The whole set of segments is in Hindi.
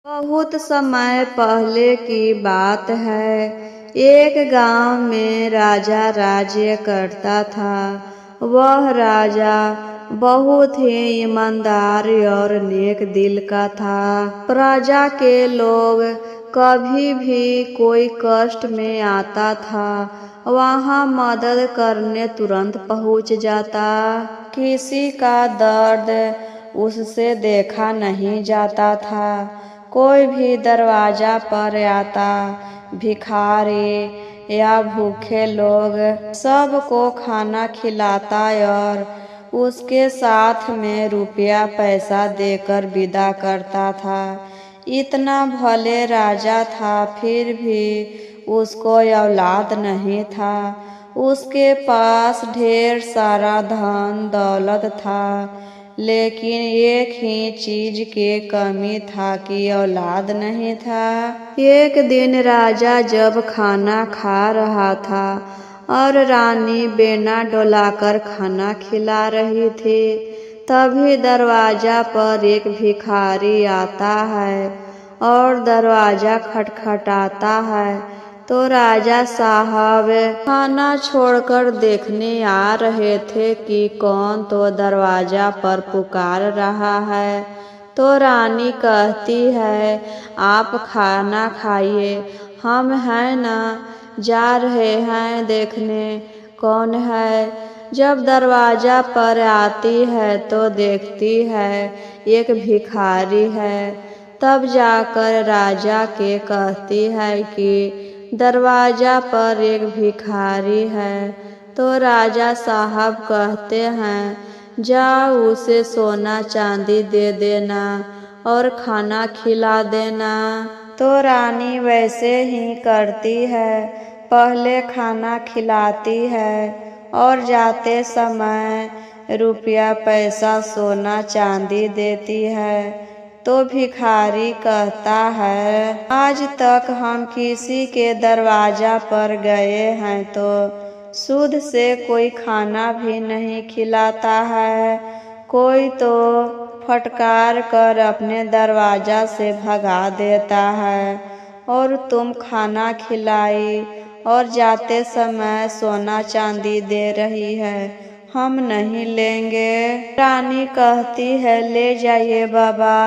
बहुत समय पहले की बात है। एक गांव में राजा राज्य करता था। वह राजा बहुत ही ईमानदार और नेक दिल का था। प्रजा के लोग कभी भी कोई कष्ट में आता था, वहाँ मदद करने तुरंत पहुँच जाता। किसी का दर्द उससे देखा नहीं जाता था। कोई भी दरवाजा पर आता, भिखारी या भूखे लोग सबको खाना खिलाता और उसके साथ में रुपया पैसा देकर विदा करता था। इतना भले राजा था, फिर भी उसको औलाद नहीं था। उसके पास ढेर सारा धन दौलत था, लेकिन एक ही चीज के कमी था कि औलाद नहीं था। एक दिन राजा जब खाना खा रहा था और रानी बेना डोलाकर खाना खिला रही थी, तभी दरवाजा पर एक भिखारी आता है और दरवाजा खटखटाता है। तो राजा साहब खाना छोड़कर देखने आ रहे थे कि कौन तो दरवाजा पर पुकार रहा है। तो रानी कहती है, आप खाना खाइए, हम हैं ना, जा रहे हैं देखने कौन है। जब दरवाजा पर आती है तो देखती है एक भिखारी है। तब जाकर राजा के कहती है कि दरवाजा पर एक भिखारी है। तो राजा साहब कहते हैं, जाओ उसे सोना चांदी दे देना और खाना खिला देना। तो रानी वैसे ही करती है, पहले खाना खिलाती है और जाते समय रुपया पैसा सोना चांदी देती है। तो भिखारी कहता है, आज तक हम किसी के दरवाजा पर गए हैं तो सूद से कोई खाना भी नहीं खिलाता है। कोई तो फटकार कर अपने दरवाजा से भगा देता है, और तुम खाना खिलाई और जाते समय सोना चांदी दे रही है, हम नहीं लेंगे। रानी कहती है, ले जाइए बाबा,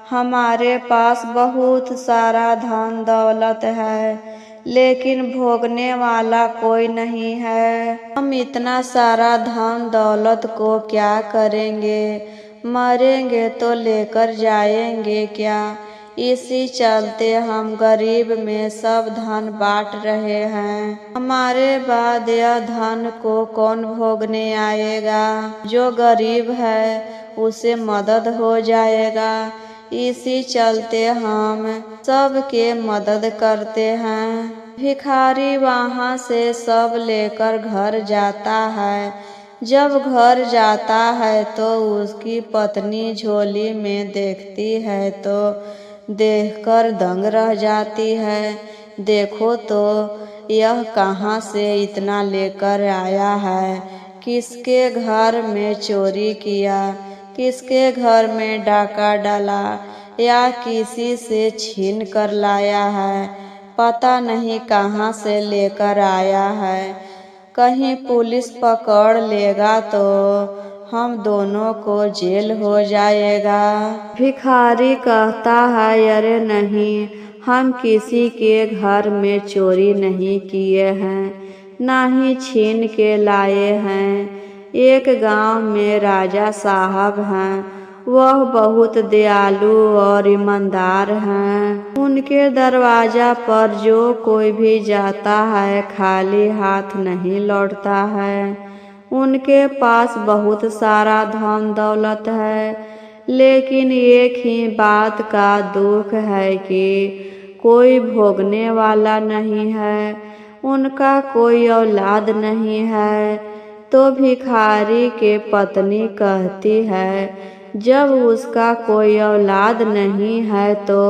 हमारे पास बहुत सारा धन दौलत है, लेकिन भोगने वाला कोई नहीं है। हम इतना सारा धन दौलत को क्या करेंगे, मरेंगे तो लेकर जाएंगे क्या। इसी चलते हम गरीब में सब धन बांट रहे हैं। हमारे बाद यह धन को कौन भोगने आएगा। जो गरीब है उसे मदद हो जाएगा। इसी चलते हम सबके मदद करते हैं। भिखारी वहाँ से सब लेकर घर जाता है। जब घर जाता है तो उसकी पत्नी झोली में देखती है तो देखकर दंग रह जाती है। देखो तो यह कहाँ से इतना लेकर आया है, किसके घर में चोरी किया, किसके घर में डाका डाला या किसी से छीन कर लाया है, पता नहीं कहाँ से लेकर आया है। कहीं पुलिस पकड़ लेगा तो हम दोनों को जेल हो जाएगा। भिखारी कहता है, अरे नहीं, हम किसी के घर में चोरी नहीं किए हैं, ना ही छीन के लाए हैं। एक गांव में राजा साहब हैं, वह बहुत दयालु और ईमानदार हैं। उनके दरवाजा पर जो कोई भी जाता है खाली हाथ नहीं लौटता है। उनके पास बहुत सारा धन दौलत है, लेकिन एक ही बात का दुख है कि कोई भोगने वाला नहीं है, उनका कोई औलाद नहीं है। तो भिखारी के पत्नी कहती है, जब उसका कोई औलाद नहीं है तो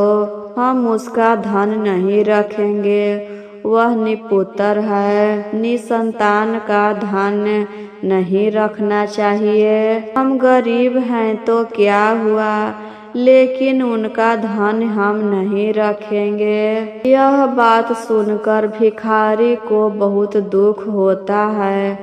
हम उसका धन नहीं रखेंगे। वह निपुत्र है, निसंतान का धन नहीं रखना चाहिए। हम गरीब हैं तो क्या हुआ, लेकिन उनका धन हम नहीं रखेंगे। यह बात सुनकर भिखारी को बहुत दुख होता है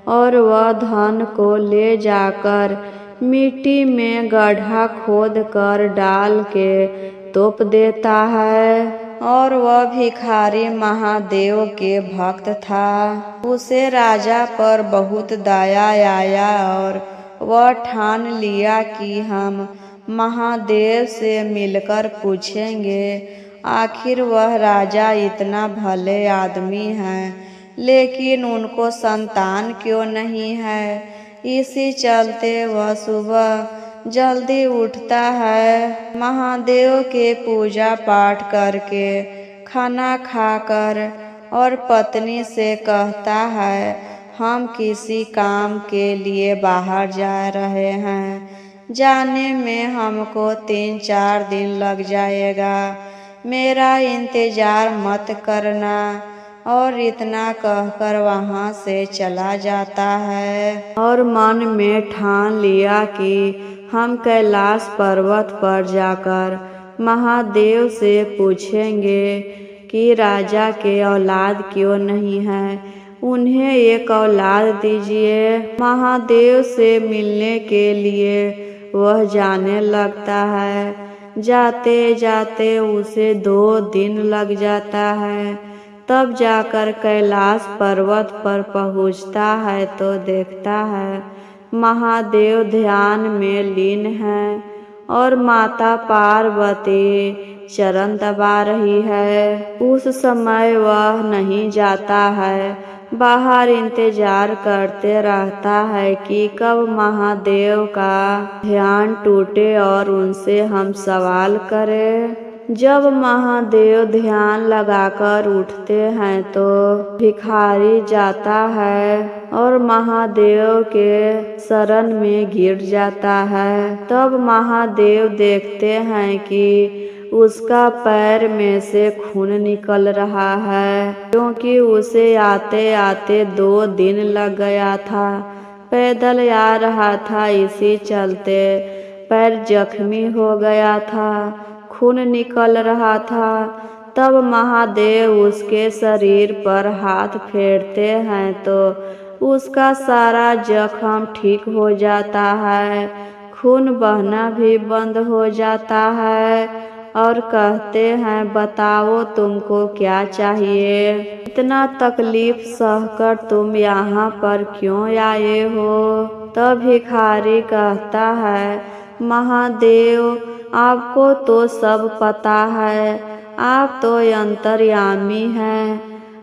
और वह धन को ले जाकर मिट्टी में गड्ढा खोद कर डाल के तोप देता है। और वह भिखारी महादेव के भक्त था। उसे राजा पर बहुत दया आया और वह ठान लिया कि हम महादेव से मिलकर पूछेंगे आखिर वह राजा इतना भले आदमी हैं, लेकिन उनको संतान क्यों नहीं है। इसी चलते वह सुबह जल्दी उठता है, महादेव के पूजा पाठ करके खाना खाकर और पत्नी से कहता है हम किसी काम के लिए बाहर जा रहे हैं, जाने में हमको 3-4 दिन लग जाएगा, मेरा इंतजार मत करना। और इतना कहकर वहाँ से चला जाता है और मन में ठान लिया कि हम कैलाश पर्वत पर जाकर महादेव से पूछेंगे कि राजा के औलाद क्यों नहीं है, उन्हें एक औलाद दीजिए। महादेव से मिलने के लिए वह जाने लगता है। जाते जाते उसे 2 दिन लग जाता है। तब जाकर कैलाश पर्वत पर पहुँचता है तो देखता है महादेव ध्यान में लीन है और माता पार्वती चरण दबा रही है। उस समय वह नहीं जाता है, बाहर इंतजार करते रहता है कि कब महादेव का ध्यान टूटे और उनसे हम सवाल करें। जब महादेव ध्यान लगाकर उठते हैं तो भिखारी जाता है और महादेव के शरण में गिर जाता है। तब महादेव देखते हैं कि उसका पैर में से खून निकल रहा है, क्योंकि उसे आते आते 2 दिन लग गया था। पैदल आ रहा था, इसी चलते पैर जख्मी हो गया था, खून निकल रहा था। तब महादेव उसके शरीर पर हाथ फेरते हैं तो उसका सारा जख्म ठीक हो जाता है, खून बहना भी बंद हो जाता है और कहते हैं बताओ तुमको क्या चाहिए, इतना तकलीफ सहकर तुम यहाँ पर क्यों आए हो। तब भिखारी कहता है महादेव आपको तो सब पता है, आप तो अंतर्यामी हैं,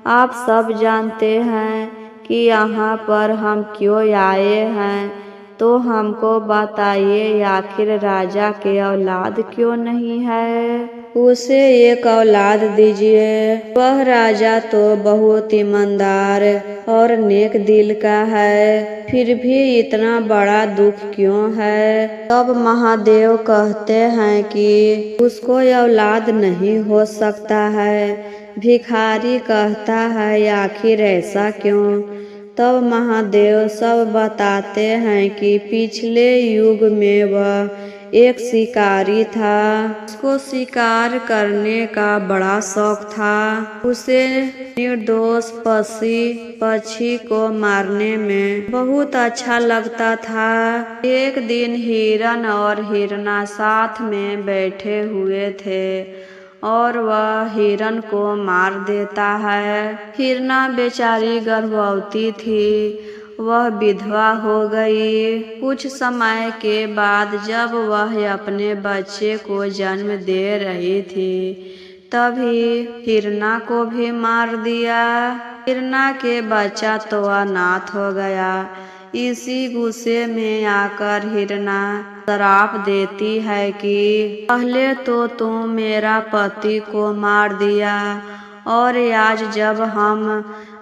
आप सब जानते हैं कि यहाँ पर हम क्यों आए हैं, तो हमको बताइए आखिर राजा के औलाद क्यों नहीं है, उसे एक औलाद दीजिए। वह राजा तो बहुत ईमानदार और नेक दिल का है, फिर भी इतना बड़ा दुख क्यों है। तब महादेव कहते हैं कि उसको औलाद नहीं हो सकता है। भिखारी कहता है आखिर ऐसा क्यों। तब महादेव सब बताते हैं कि पिछले युग में वह एक शिकारी था, उसको शिकार करने का बड़ा शौक था। उसे निर्दोष पक्षी को मारने में बहुत अच्छा लगता था। एक दिन हिरन और हिरना साथ में बैठे हुए थे और वह हिरन को मार देता है। हिरना बेचारी गर्भवती थी, वह विधवा हो गई। कुछ समय के बाद जब वह अपने बच्चे को जन्म दे रही थी तभी हिरना को भी मार दिया। हिरना के बच्चा तो अनाथ हो गया। इसी गुस्से में आकर हिरना श्राप देती है कि पहले तो तुम मेरा पति को मार दिया और आज जब हम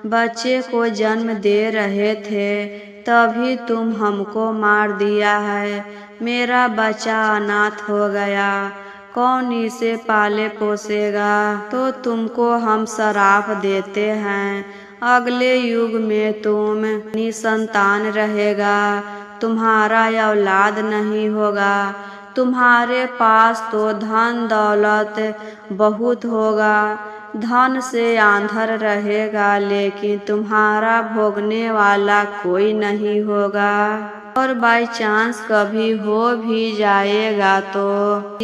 बच्चे को जन्म दे रहे थे तभी तुम हमको मार दिया है, मेरा बच्चा अनाथ हो गया, कौन इसे पाले पोसेगा। तो तुमको हम श्राप देते हैं, अगले युग में तुम निसंतान रहेगा, तुम्हारा औलाद नहीं होगा, तुम्हारे पास तो धन दौलत बहुत होगा, धन से आंधर रहेगा, लेकिन तुम्हारा भोगने वाला कोई नहीं होगा। और बाई चांस कभी हो भी जाएगा तो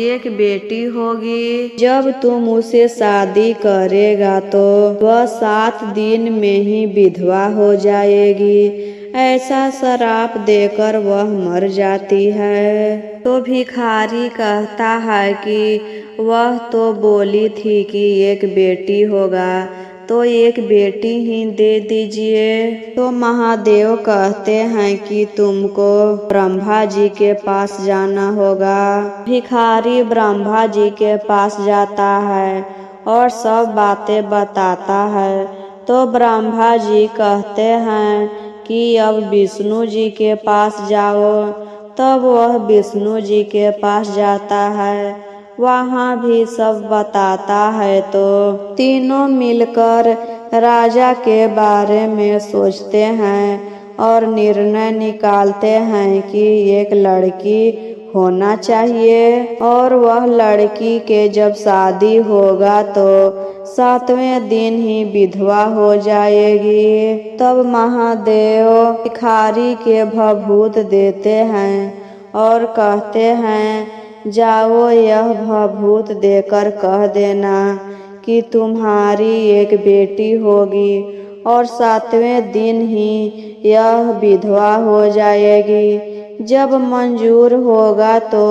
एक बेटी होगी। जब तुम उसे शादी करेगा तो वह 7 दिन में ही विधवा हो जाएगी। ऐसा श्राप देकर वह मर जाती है। तो भिखारी कहता है कि वह तो बोली थी कि एक बेटी होगा, तो एक बेटी ही दे दीजिए। तो महादेव कहते हैं कि तुमको ब्रह्मा जी के पास जाना होगा। भिखारी ब्रह्मा जी के पास जाता है और सब बातें बताता है। तो ब्रह्मा जी कहते हैं कि अब विष्णु जी के पास जाओ। तब वह विष्णु जी के पास जाता है, वहाँ भी सब बताता है। तो तीनों मिलकर राजा के बारे में सोचते हैं और निर्णय निकालते हैं कि एक लड़की होना चाहिए और वह लड़की के जब शादी होगा तो 7वें दिन ही विधवा हो जाएगी। तब महादेव भिखारी के भभूत देते हैं और कहते हैं, जाओ यह भभूत देकर कह देना कि तुम्हारी एक बेटी होगी और 7वें दिन ही यह विधवा हो जाएगी। जब मंजूर होगा तो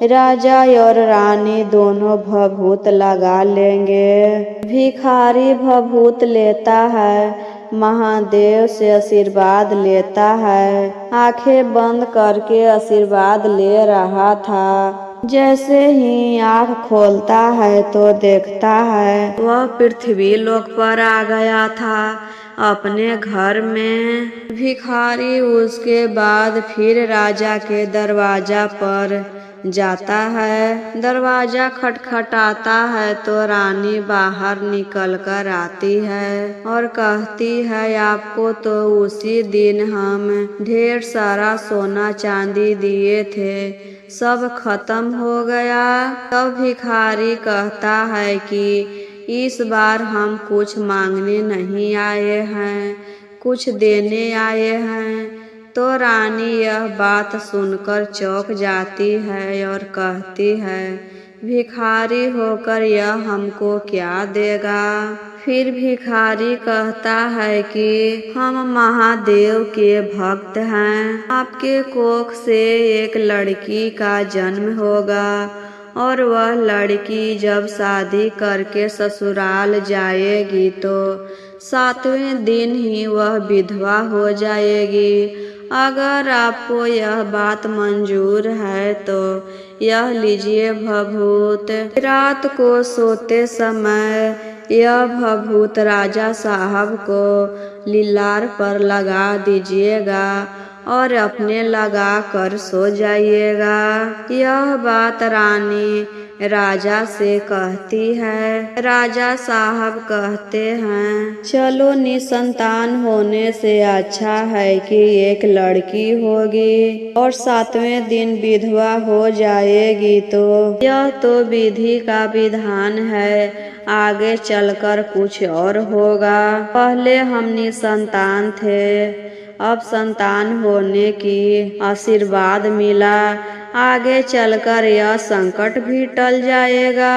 राजा और रानी दोनों भभूत लगा लेंगे। भिखारी भभूत लेता है, महादेव से आशीर्वाद लेता है। आंखें बंद करके आशीर्वाद ले रहा था। जैसे ही आँख खोलता है तो देखता है वह पृथ्वी लोक पर आ गया था अपने घर में। भिखारी उसके बाद फिर राजा के दरवाजा पर जाता है। दरवाजा खटखटाता है तो रानी बाहर निकल कर आती है और कहती है, आपको तो उसी दिन हम ढेर सारा सोना चांदी दिए थे, सब खत्म हो गया। तब भिखारी कहता है कि इस बार हम कुछ मांगने नहीं आए हैं, कुछ देने आए हैं। तो रानी यह बात सुनकर चौंक जाती है और कहती है, भिखारी होकर यह हमको क्या देगा। फिर भिखारी कहता है कि हम महादेव के भक्त हैं, आपके कोख से एक लड़की का जन्म होगा और वह लड़की जब शादी करके ससुराल जाएगी तो 7वें दिन ही वह विधवा हो जाएगी। अगर आपको यह बात मंजूर है तो यह लीजिए भभूत। रात को सोते समय यह भभूत राजा साहब को लीलार पर लगा दीजिएगा और अपने लगा कर सो जाइएगा। यह बात रानी राजा से कहती है। राजा साहब कहते हैं, चलो निसंतान होने से अच्छा है कि एक लड़की होगी और 7वें दिन विधवा हो जाएगी। तो यह तो विधि का विधान है, आगे चलकर कुछ और होगा। पहले हम निसंतान थे, अब संतान होने की आशीर्वाद मिला। आगे चलकर यह संकट भी टल जाएगा।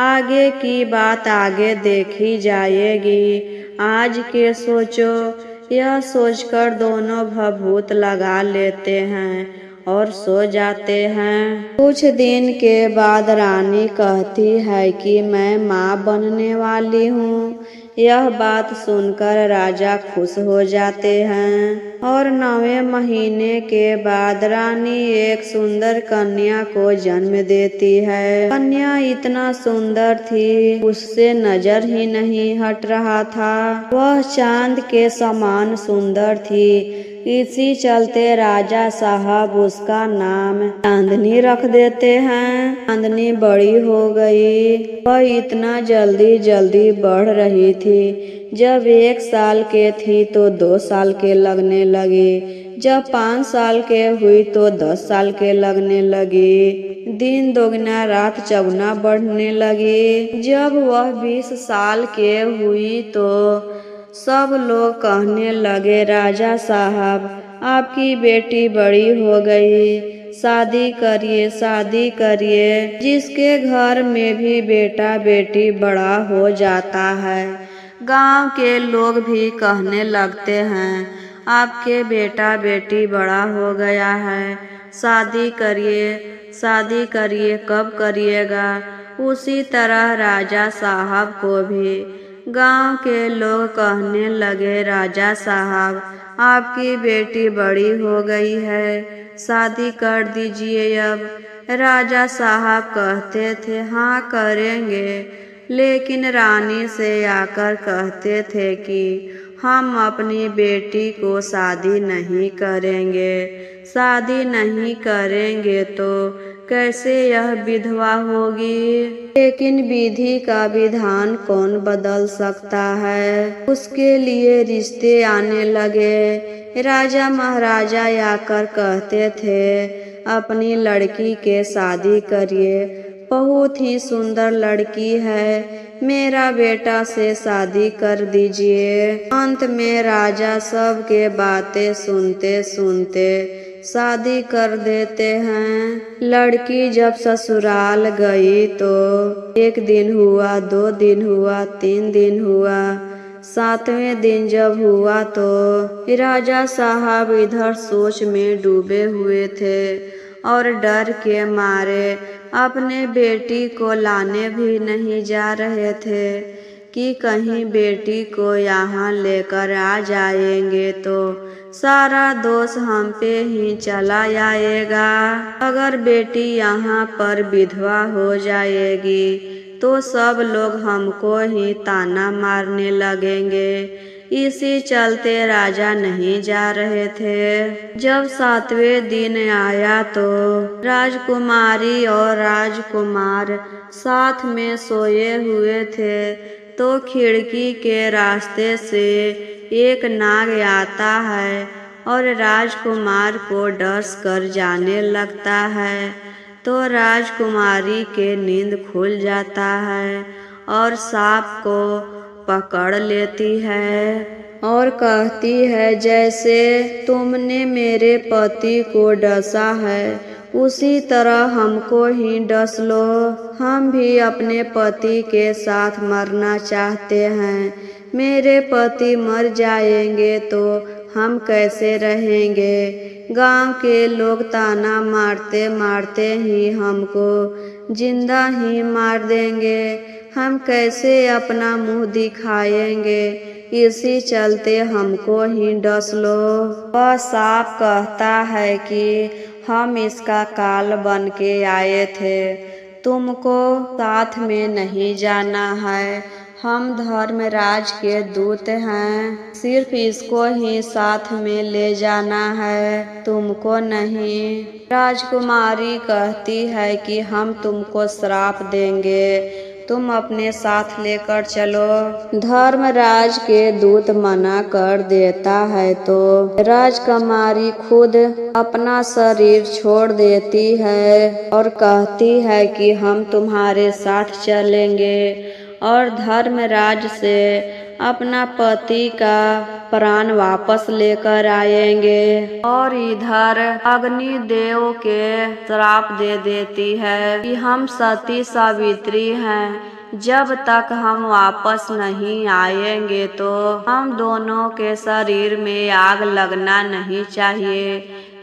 आगे की बात आगे देखी जाएगी। आज के सोचो। यह सोचकर दोनों भभूत लगा लेते हैं और सो जाते हैं। कुछ दिन के बाद रानी कहती है कि मैं माँ बनने वाली हूँ। यह बात सुनकर राजा खुश हो जाते हैं और 9वें महीने के बाद रानी एक सुंदर कन्या को जन्म देती है। कन्या इतना सुंदर थी, उससे नजर ही नहीं हट रहा था। वह चांद के समान सुंदर थी। इसी चलते राजा साहब उसका नाम चांदनी रख देते हैं। चांदनी बड़ी हो गई। वह इतना जल्दी जल्दी बढ़ रही थी। जब 1 साल के थी तो 2 साल के लगने लगी। जब 5 साल के हुई तो 10 साल के लगने लगी। दिन दोगुना रात चौगुना बढ़ने लगी। जब वह 20 साल के हुई तो सब लोग कहने लगे, राजा साहब आपकी बेटी बड़ी हो गई, शादी करिए शादी करिए। जिसके घर में भी बेटा बेटी बड़ा हो जाता है, गांव के लोग भी कहने लगते हैं, आपके बेटा बेटी बड़ा हो गया है, शादी करिए कब करिएगा। उसी तरह राजा साहब को भी गांव के लोग कहने लगे, राजा साहब आपकी बेटी बड़ी हो गई है, शादी कर दीजिए अब। राजा साहब कहते थे, हाँ करेंगे, लेकिन रानी से आकर कहते थे कि हम अपनी बेटी को शादी नहीं करेंगे, शादी नहीं करेंगे तो कैसे यह विधवा होगी। लेकिन विधि का विधान कौन बदल सकता है। उसके लिए रिश्ते आने लगे। राजा महाराजा आकर कहते थे, अपनी लड़की के शादी करिए, बहुत ही सुंदर लड़की है, मेरा बेटा से शादी कर दीजिए। अंत में राजा सबके बातें सुनते सुनते शादी कर देते हैं। लड़की जब ससुराल गई तो 1 दिन हुआ, 2 दिन हुआ, 3 दिन हुआ, 7वें दिन जब हुआ तो राजा साहब इधर सोच में डूबे हुए थे और डर के मारे अपने बेटी को लाने भी नहीं जा रहे थे कि कहीं बेटी को यहाँ लेकर आ जाएंगे तो सारा दोष हम पे ही चला आएगा। अगर बेटी यहाँ पर विधवा हो जाएगी तो सब लोग हमको ही ताना मारने लगेंगे। इसी चलते राजा नहीं जा रहे थे। जब 7वें दिन आया तो राजकुमारी और राजकुमार साथ में सोए हुए थे तो खिड़की के रास्ते से एक नाग आता है और राजकुमार को डस कर जाने लगता है तो राजकुमारी के नींद खुल जाता है और सांप को पकड़ लेती है और कहती है, जैसे तुमने मेरे पति को डसा है उसी तरह हमको ही डस लो। हम भी अपने पति के साथ मरना चाहते हैं। मेरे पति मर जाएंगे तो हम कैसे रहेंगे। गांव के लोग ताना मारते मारते ही हमको जिंदा ही मार देंगे। हम कैसे अपना मुंह दिखाएंगे। इसी चलते हमको ही डस लो। वह सांप कहता है कि हम इसका काल बन के आए थे, तुमको साथ में नहीं जाना है। हम धर्मराज के दूत हैं, सिर्फ इसको ही साथ में ले जाना है, तुमको नहीं। राजकुमारी कहती है कि हम तुमको श्राप देंगे, तुम अपने साथ लेकर चलो। धर्मराज के दूत मना कर देता है तो राजकुमारी खुद अपना शरीर छोड़ देती है और कहती है कि हम तुम्हारे साथ चलेंगे और धर्मराज से अपना पति का प्राण वापस लेकर आएंगे। और इधर अग्निदेव के श्राप दे देती है कि हम सती सावित्री हैं, जब तक हम वापस नहीं आएंगे तो हम दोनों के शरीर में आग लगना नहीं चाहिए।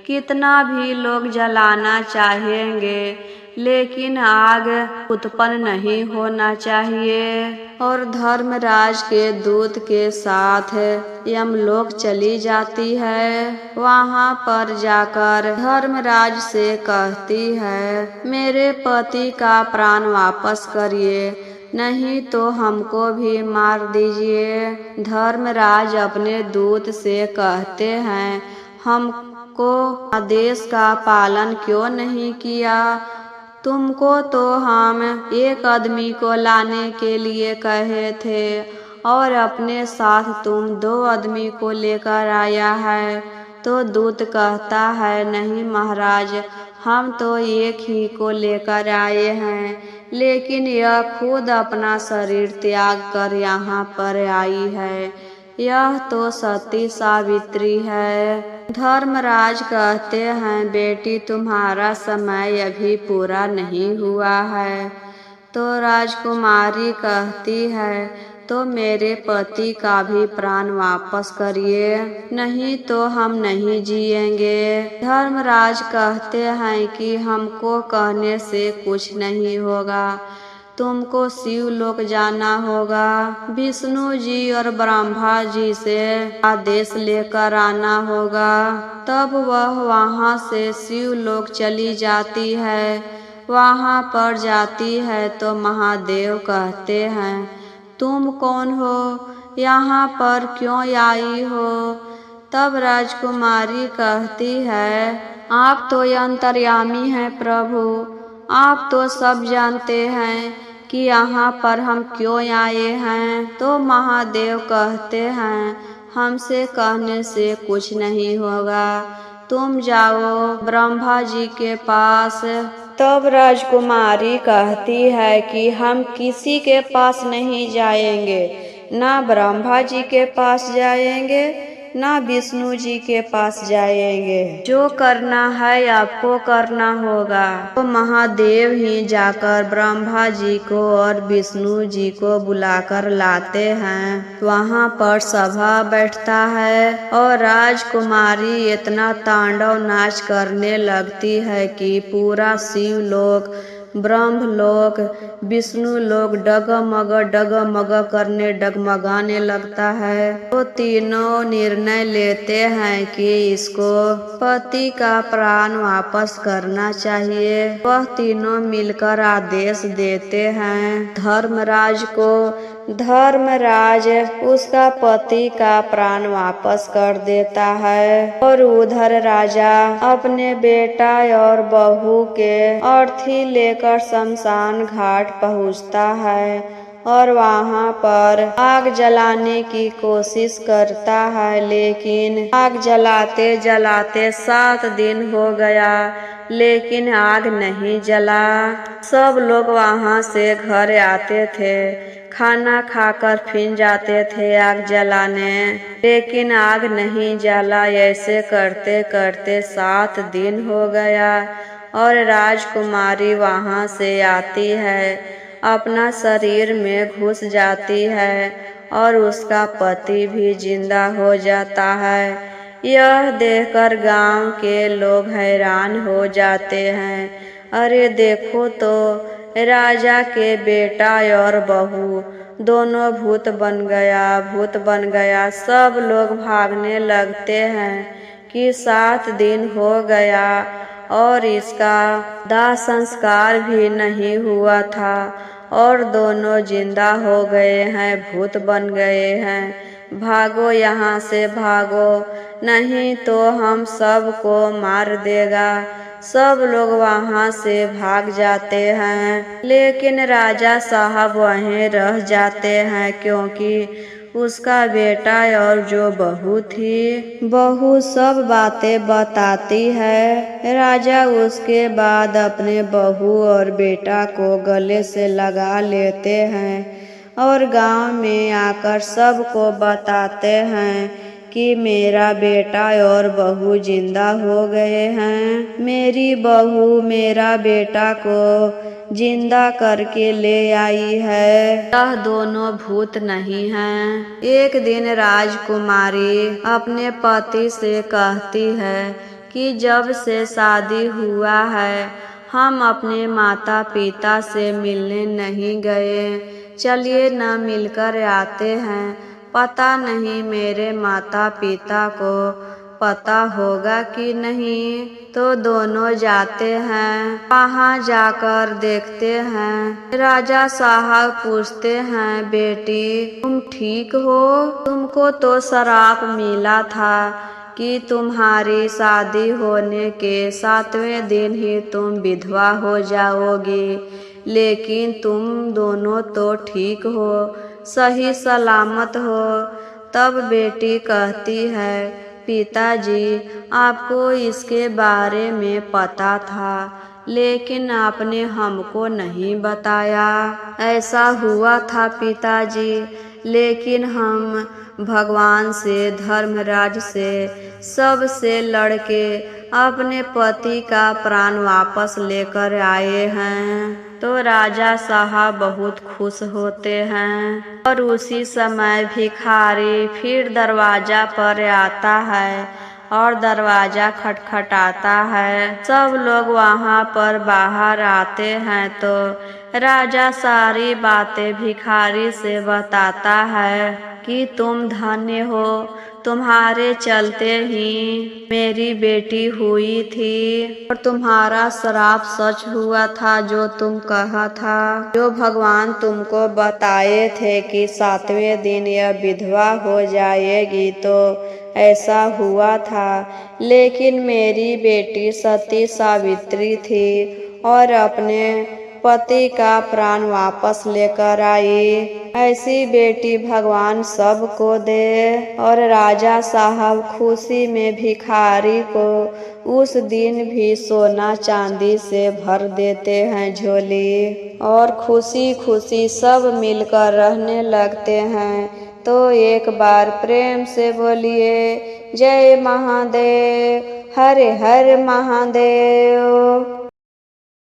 कितना भी लोग जलाना चाहेंगे लेकिन आग उत्पन्न नहीं होना चाहिए। और धर्मराज के दूत के साथ यमलोक चली जाती है। वहाँ पर जाकर धर्मराज से कहती है, मेरे पति का प्राण वापस करिए, नहीं तो हमको भी मार दीजिए। धर्मराज अपने दूत से कहते हैं, हमको आदेश का पालन क्यों नहीं किया। तुमको तो हम एक आदमी को लाने के लिए कहे थे और अपने साथ तुम 2 आदमी को लेकर आया है। तो दूत कहता है, नहीं महाराज, हम तो एक ही को लेकर आए हैं, लेकिन यह खुद अपना शरीर त्याग कर यहाँ पर आई है। यह तो सती सावित्री है। धर्मराज कहते हैं, बेटी तुम्हारा समय अभी पूरा नहीं हुआ है। तो राजकुमारी कहती है, तो मेरे पति का भी प्राण वापस करिए, नहीं तो हम नहीं जिएंगे। धर्मराज कहते हैं कि हमको कहने से कुछ नहीं होगा, तुमको शिवलोक जाना होगा। विष्णु जी और ब्रह्मा जी से आदेश लेकर आना होगा। तब वह वहाँ से शिवलोक चली जाती है। वहाँ पर जाती है तो महादेव कहते हैं, तुम कौन हो, यहाँ पर क्यों आई हो। तब राजकुमारी कहती है, आप तो अंतर्यामी हैं प्रभु, आप तो सब जानते हैं कि यहाँ पर हम क्यों आए हैं। तो महादेव कहते हैं, हमसे कहने से कुछ नहीं होगा, तुम जाओ ब्रह्मा जी के पास। तब राजकुमारी कहती है कि हम किसी के पास नहीं जाएंगे, ना ब्रह्मा जी के पास जाएंगे, ना विष्णु जी के पास जाएंगे। जो करना है आपको करना होगा। तो महादेव ही जाकर ब्रह्मा जी को और विष्णु जी को बुलाकर लाते हैं। वहाँ पर सभा बैठता है और राजकुमारी इतना तांडव नाच करने लगती है कि पूरा शिवलोक, ब्रह्मलोक, विष्णु लोक डगमग करने डगमगाने लगता है। तो तीनों निर्णय लेते हैं कि इसको पति का प्राण वापस करना चाहिए। वह तीनों मिलकर आदेश देते हैं धर्मराज को। धर्मराज उसका पति का प्राण वापस कर देता है और उधर राजा अपने बेटा और बहू के अर्थी लेकर शमशान घाट पहुंचता है और वहां पर आग जलाने की कोशिश करता है, लेकिन आग जलाते जलाते 7 दिन हो गया, लेकिन आग नहीं जला। सब लोग वहां से घर आते थे, खाना खाकर फिर जाते थे आग जलाने, लेकिन आग नहीं जला। ऐसे करते करते 7 दिन हो गया और राजकुमारी वहां से आती है, अपना शरीर में घुस जाती है और उसका पति भी जिंदा हो जाता है। यह देखकर गांव के लोग हैरान हो जाते हैं, अरे देखो तो राजा के बेटा और बहू दोनों भूत बन गया। सब लोग भागने लगते हैं कि 7 दिन हो गया और इसका दाह संस्कार भी नहीं हुआ था और दोनों जिंदा हो गए हैं, भूत बन गए हैं। भागो यहाँ से भागो, नहीं तो हम सबको मार देगा। सब लोग वहाँ से भाग जाते हैं, लेकिन राजा साहब वहीं रह जाते हैं, क्योंकि उसका बेटा और जो बहू थी, बहू सब बातें बताती है। राजा उसके बाद अपने बहू और बेटा को गले से लगा लेते हैं और गांव में आकर सबको बताते हैं कि मेरा बेटा और बहू जिंदा हो गए हैं। मेरी बहू मेरा बेटा को जिंदा करके ले आई है। यह दोनों भूत नहीं हैं। एक दिन राजकुमारी अपने पति से कहती है कि जब से शादी हुआ है हम अपने माता पिता से मिलने नहीं गए, चलिए न मिलकर आते हैं। पता नहीं मेरे माता पिता को पता होगा कि नहीं। तो दोनों जाते हैं, वहाँ जाकर देखते हैं। राजा साहब पूछते हैं, बेटी तुम ठीक हो? तुमको तो श्राप मिला था कि तुम्हारी शादी होने के 7वें दिन ही तुम विधवा हो जाओगी, लेकिन तुम दोनों तो ठीक हो, सही सलामत हो। तब बेटी कहती है, पिताजी, आपको इसके बारे में पता था, लेकिन आपने हमको नहीं बताया। ऐसा हुआ था पिताजी, लेकिन हम भगवान से, धर्मराज से, सबसे लड़के अपने पति का प्राण वापस लेकर आए हैं। तो राजा साहब बहुत खुश होते हैं और उसी समय भिखारी फिर दरवाजा पर आता है और दरवाजा खटखटाता है। सब लोग वहां पर बाहर आते हैं तो राजा सारी बातें भिखारी से बताता है कि तुम धन्य हो, तुम्हारे चलते ही मेरी बेटी हुई थी और तुम्हारा श्राप सच हुआ था जो तुम कहा था, जो भगवान तुमको बताए थे कि 7वें दिन यह विधवा हो जाएगी, तो ऐसा हुआ था। लेकिन मेरी बेटी सती सावित्री थी और अपने पति का प्राण वापस लेकर आई। ऐसी बेटी भगवान सबको दे। और राजा साहब खुशी में भिखारी को उस दिन भी सोना चांदी से भर देते हैं झोली और खुशी खुशी सब मिलकर रहने लगते हैं। तो एक बार प्रेम से बोलिए जय महादेव, हर हर महादेव।